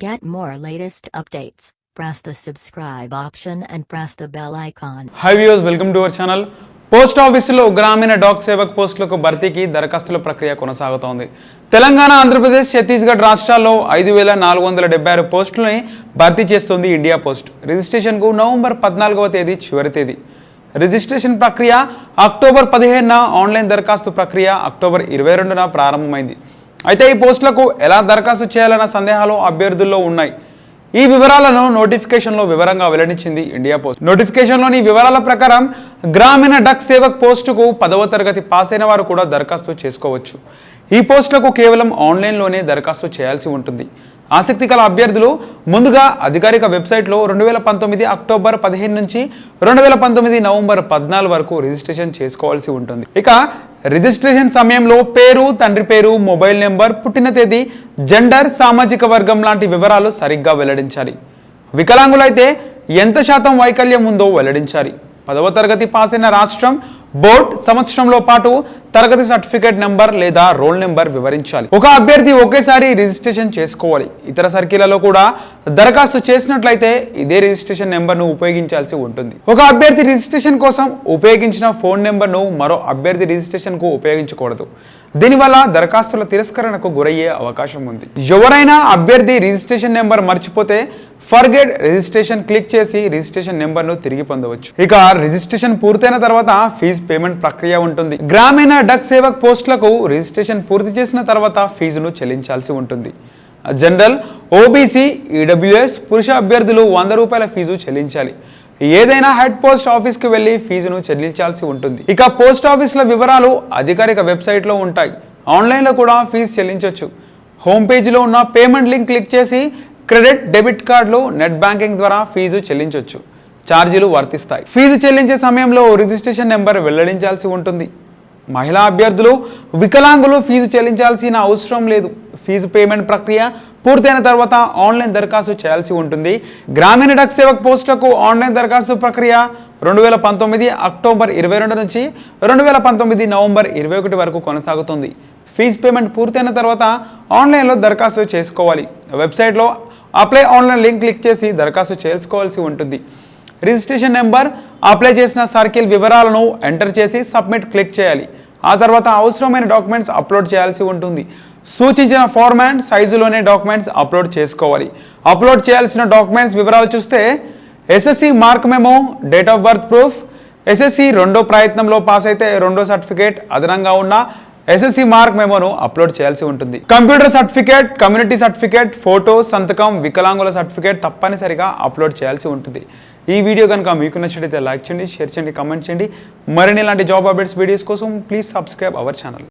Get more latest updates. Press the subscribe option and press the bell icon. Hi viewers, welcome to our channel. Post ఆఫీసులో గ్రామీణ dock Sevak పోస్టులకు భర్తీకి దరఖాస్తుల ప్రక్రియ కొనసాగుతోంది. తెలంగాణ, ఆంధ్రప్రదేశ్, ఛత్తీస్గఢ్ రాష్ట్రాల్లో 5476 పోస్టులని భర్తీ చేస్తోంది ఇండియా పోస్ట్. రిజిస్ట్రేషన్కు నవంబర్ 14వ తేదీ చివరి తేదీ. రిజిస్ట్రేషన్ ప్రక్రియ అక్టోబర్ 15న, ఆన్లైన్ దరఖాస్తు ప్రక్రియ అక్టోబర్ 22న ప్రారంభమైంది. అయితే ఈ పోస్టులకు ఎలా దరఖాస్తు చేయాలన్న సందేహాలు అభ్యర్థుల్లో ఉన్నాయి. ఈ వివరాలను నోటిఫికేషన్లో వివరంగా వెల్లడించింది ఇండియా పోస్ట్. నోటిఫికేషన్లోని వివరాల ప్రకారం గ్రామీణ డక్ సేవక్ పోస్టుకు 10వ తరగతి పాస్ అయిన వారు కూడా దరఖాస్తు చేసుకోవచ్చు. ఈ పోస్టులకు కేవలం ఆన్లైన్లోనే దరఖాస్తు చేయాల్సి ఉంటుంది. ఆసక్తి గల అభ్యర్థులు ముందుగా అధికారిక వెబ్సైట్లో 2019 అక్టోబర్ 15 నుంచి 2019 నవంబర్ 14 వరకు రిజిస్ట్రేషన్ చేసుకోవాల్సి ఉంటుంది. ఇక రిజిస్ట్రేషన్ సమయంలో పేరు, తండ్రి పేరు, మొబైల్ నెంబర్, పుట్టిన తేదీ, జెండర్, సామాజిక వర్గం లాంటి వివరాలు సరిగ్గా వెల్లడించాలి. వికలాంగులైతే ఎంత శాతం వైకల్యం ఉందో వెల్లడించాలి. 10వ తరగతి పాస్ అయిన రాష్ట్రం, బోర్డ్, సంవత్సరంలో పాటు తరగతి సర్టిఫికేట్ నెంబర్ లేదా రోల్ నెంబర్ వివరించాలి. ఒక అభ్యర్థి ఒకేసారి రిజిస్ట్రేషన్ చేసుకోవాలి. ఇతర సర్కిళ్లలో కూడా దరఖాస్తు చేసినట్లయితే ఇదే రిజిస్ట్రేషన్ నెంబర్ను ఉపయోగించాల్సి ఉంటుంది. ఒక అభ్యర్థి రిజిస్ట్రేషన్ కోసం ఉపయోగించిన ఫోన్ నెంబర్ను మరో అభ్యర్థి రిజిస్ట్రేషన్కు ఉపయోగించకూడదు. దీనివల్ల దరఖాస్తుల తిరస్కరణకు గురయ్యే అవకాశం ఉంది. ఎవరైనా అభ్యర్థి రిజిస్ట్రేషన్ నెంబర్ మర్చిపోతే ఫర్గెట్ రిజిస్ట్రేషన్ క్లిక్ చేసి రిజిస్ట్రేషన్ నెంబర్ను తిరిగి పొందవచ్చు. ఇక రిజిస్ట్రేషన్ పూర్తయిన తర్వాత ఫీజు పేమెంట్ ప్రక్రియ ఉంటుంది. గ్రామీణ డక్ సేవక్ పోస్టులకు రిజిస్ట్రేషన్ పూర్తి చేసిన తర్వాత ఫీజును చెల్లించాల్సి ఉంటుంది. జనరల్, ఓబీసీ, ఈడబ్ల్యూఎస్ పురుష అభ్యర్థులు 100 రూపాయల ఫీజు చెల్లించాలి. ఏదైనా హెడ్ పోస్ట్ ఆఫీస్కి వెళ్ళి ఫీజును చెల్లించాల్సి ఉంటుంది. ఇక పోస్ట్ ఆఫీసుల వివరాలు అధికారిక వెబ్సైట్లో ఉంటాయి. ఆన్లైన్లో కూడా ఫీజు చెల్లించవచ్చు. హోమ్ పేజీలో ఉన్న పేమెంట్ లింక్ క్లిక్ చేసి క్రెడిట్, డెబిట్ కార్డులు, నెట్ బ్యాంకింగ్ ద్వారా ఫీజు చెల్లించవచ్చు. ఛార్జీలు వర్తిస్తాయి. ఫీజు చెల్లించే సమయంలో రిజిస్ట్రేషన్ నెంబర్ వెల్లడించాల్సి ఉంటుంది. మహిళా అభ్యర్థులు, వికలాంగులు ఫీజు చెల్లించాల్సిన అవసరం లేదు. ఫీజు పేమెంట్ ప్రక్రియ పూర్తయిన తర్వాత ఆన్లైన్ దరఖాస్తు చేయాల్సి ఉంటుంది. గ్రామీణ డక్ సేవక్ పోస్టులకు ఆన్లైన్ దరఖాస్తు ప్రక్రియ 2019 అక్టోబర్ 22 నుంచి 2019 నవంబర్ 21 వరకు కొనసాగుతుంది. ఫీజు పేమెంట్ పూర్తయిన తర్వాత ఆన్లైన్లో దరఖాస్తు చేసుకోవాలి. వెబ్సైట్లో అప్లై ఆన్లైన్ లింక్ క్లిక్ చేసి దరఖాస్తు చేసుకోవాల్సి ఉంటుంది. రిజిస్ట్రేషన్ నెంబర్, అప్లై చేసిన సర్కిల్ వివరాలను ఎంటర్ చేసి సబ్మిట్ క్లిక్ చేయాలి. ఆ తర్వాత అవసరమైన డాక్యుమెంట్స్ అప్లోడ్ చేయాల్సి ఉంటుంది. సూచించిన ఫార్మాట్, సైజులోనే డాక్యుమెంట్స్ అప్లోడ్ చేసుకోవాలి. అప్లోడ్ చేయాల్సిన డాక్యుమెంట్స్ వివరాలు చూస్తే SSC mark memo, date of birth proof, SSC రెండో ప్రయత్నంలో పాస్ అయితే రెండో సర్టిఫికేట్, అదనంగా ఉన్న ఎస్ఎస్సి మార్క్ మెమోను అప్లోడ్ చేయాల్సి ఉంటుంది. Computer certificate, community certificate, photo, సంతకం, వికలాంగుల సర్టిఫికేట్ తప్పనిసరిగా అప్లోడ్ చేయాల్సి ఉంటుంది. ఈ వీడియో కనుక మీకు నచ్చినట్లయితే లైక్ చేయండి, షేర్ చేయండి, కామెంట్ చేయండి. మరిన్ని ఇలాంటి జాబ్ అప్డేట్స్ వీడియోస్ కోసం ప్లీజ్ సబ్స్క్రైబ్ అవర్ ఛానల్.